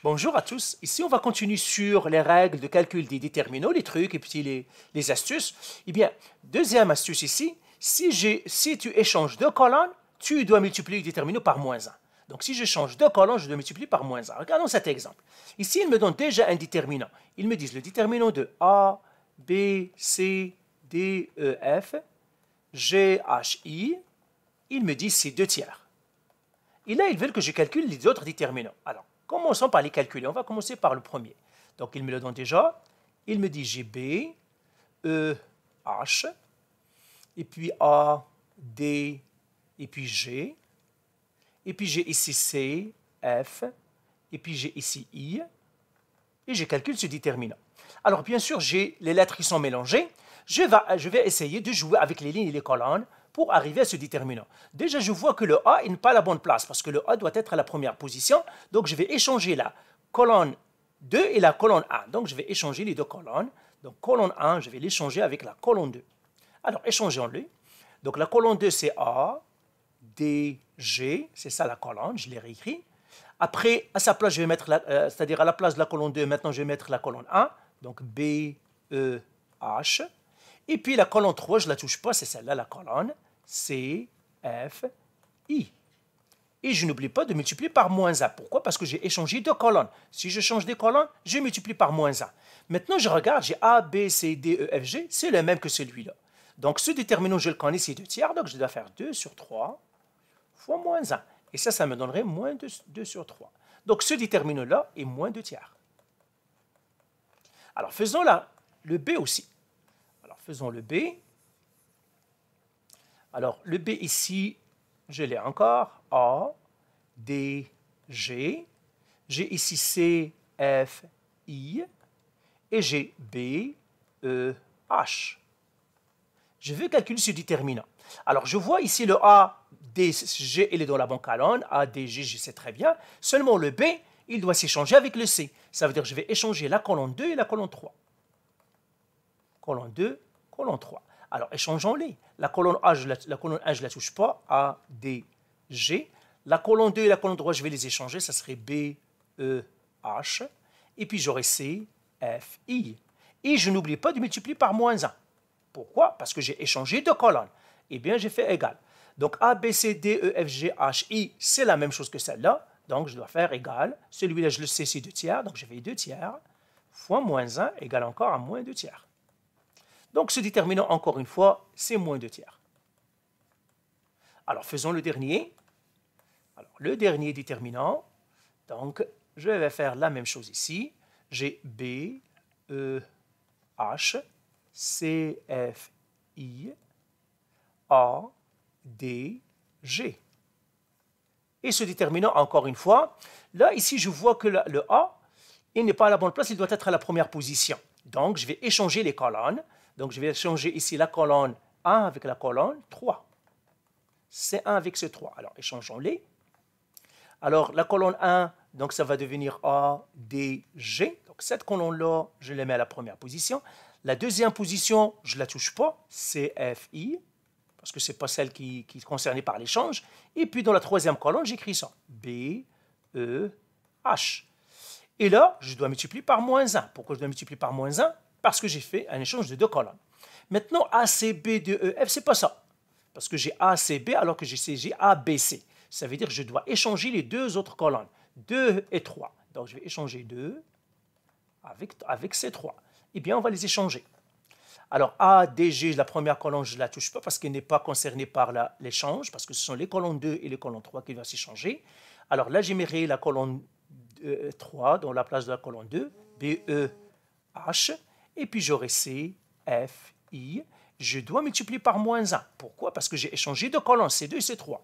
Bonjour à tous. Ici, on va continuer sur les règles de calcul des déterminants, les trucs et puis les astuces. Eh bien, deuxième astuce ici, si tu échanges deux colonnes, tu dois multiplier le déterminant par moins 1. Donc, si je change deux colonnes, je dois multiplier par moins 1. Regardons cet exemple. Ici, il me donne déjà un déterminant. Ils me disent le déterminant de A, B, C, D, E, F, G, H, I. Ils me disent c'est 2 tiers. Et là, ils veulent que je calcule les autres déterminants. Alors, commençons par les calculer. On va commencer par le premier. Donc, il me le donne déjà. Il me dit j'ai B, E, H, et puis A, D, et puis G. Et puis j'ai ici C, F, et puis j'ai ici I. Et je calcule ce déterminant. Alors, bien sûr, j'ai les lettres qui sont mélangées. Je vais essayer de jouer avec les lignes et les colonnes pour arriver à ce déterminant. Déjà, je vois que le A n'est pas à la bonne place parce que le A doit être à la première position. Donc, je vais échanger la colonne 2 et la colonne 1. Donc, je vais échanger les deux colonnes. Donc, colonne 1, je vais l'échanger avec la colonne 2. Alors, échangeons-les. Donc, la colonne 2, c'est A, D, G. C'est ça la colonne, je l'ai réécrit. Après, à sa place, je vais mettre, c'est-à-dire à la place de la colonne 2, maintenant, je vais mettre la colonne 1. Donc, B, E, H. Et puis la colonne 3, je ne la touche pas, c'est celle-là, la colonne C, F, I. Et je n'oublie pas de multiplier par moins 1. Pourquoi? Parce que j'ai échangé deux colonnes. Si je change des colonnes, je multiplie par moins 1. Maintenant, je regarde, j'ai A, B, C, D, E, F, G. C'est le même que celui-là. Donc, ce déterminant, je le connais, c'est 2 tiers. Donc, je dois faire 2 sur 3 fois moins 1. Et ça me donnerait moins 2 sur 3. Donc, ce déterminant-là est moins 2 tiers. Alors, faisons le B aussi. Faisons le B. Alors, le B ici, je l'ai encore. A, D, G. J'ai ici C, F, I. Et j'ai B, E, H. Je veux calculer ce déterminant. Alors, je vois ici le A, D, G, il est dans la bonne colonne. A, D, G, je sais très bien. Seulement le B, il doit s'échanger avec le C. Ça veut dire que je vais échanger la colonne 2 et la colonne 3. Colonne 2, colonne 3. Alors, échangeons-les. La colonne 1, je ne la touche pas. A, D, G. La colonne 2 et la colonne 3, je vais les échanger. Ça serait B, E, H. Et puis, j'aurai C, F, I. Et je n'oublie pas de multiplier par moins 1. Pourquoi? Parce que j'ai échangé deux colonnes. Eh bien, j'ai fait égal. Donc, A, B, C, D, E, F, G, H, I, c'est la même chose que celle-là. Donc, je dois faire égal. Celui-là, je le sais, c'est 2 tiers. Donc, je fais 2 tiers fois moins 1 égale encore à moins 2 tiers. Donc, ce déterminant, encore une fois, c'est moins 2 tiers. Alors, faisons le dernier. Alors, le dernier déterminant, donc, je vais faire la même chose ici. J'ai B, E, H, C, F, I, A, D, G. Et ce déterminant, encore une fois, là, ici, je vois que le A, il n'est pas à la bonne place, il doit être à la première position. Donc, je vais échanger les colonnes. Donc, je vais échanger ici la colonne 1 avec la colonne 3. C1 avec ce 3. Alors, échangeons-les. Alors, la colonne 1, donc ça va devenir A, D, G. Donc, cette colonne-là, je la mets à la première position. La deuxième position, je ne la touche pas, C, F, I, parce que ce n'est pas celle qui est concernée par l'échange. Et puis, dans la troisième colonne, j'écris ça. B, E, H. Et là, je dois multiplier par moins 1. Pourquoi je dois multiplier par moins 1? Parce que j'ai fait un échange de deux colonnes. Maintenant, ACB de EF, ce n'est pas ça. Parce que j'ai ACB alors que j'ai ABC. Ça veut dire que je dois échanger les deux autres colonnes, 2 et 3. Donc, je vais échanger 2 avec ces 3. Eh bien, on va les échanger. Alors, ADG, la première colonne, je ne la touche pas parce qu'elle n'est pas concernée par l'échange, parce que ce sont les colonnes 2 et les colonnes 3 qui vont s'échanger. Alors là, j'émettrai la colonne 3 dans la place de la colonne 2, BE, H. Et puis, j'aurai C, F, I. Je dois multiplier par moins 1. Pourquoi? Parce que j'ai échangé deux colonnes, C2 et C3.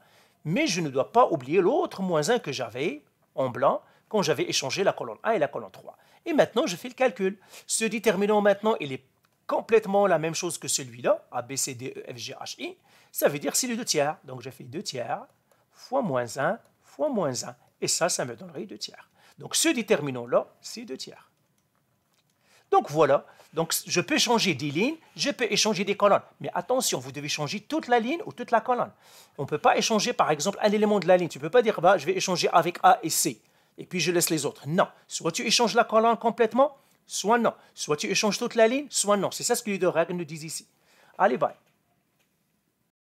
Mais je ne dois pas oublier l'autre moins 1 que j'avais en blanc quand j'avais échangé la colonne 1 et la colonne 3. Et maintenant, je fais le calcul. Ce déterminant, maintenant, il est complètement la même chose que celui-là, A, B, C, D, E, F, G, H, I. Ça veut dire c'est le 2 tiers. Donc, je fais 2 tiers fois moins 1 fois moins 1. Et ça me donnerait 2 tiers. Donc, ce déterminant-là, c'est 2 tiers. Donc, voilà. Donc, je peux changer des lignes, je peux échanger des colonnes. Mais attention, vous devez changer toute la ligne ou toute la colonne. On ne peut pas échanger, par exemple, un élément de la ligne. Tu ne peux pas dire, bah, je vais échanger avec A et C. et puis je laisse les autres. Non. Soit tu échanges la colonne complètement, soit non. Soit tu échanges toute la ligne, soit non. C'est ça ce que les deux règles nous disent ici. Allez, bye.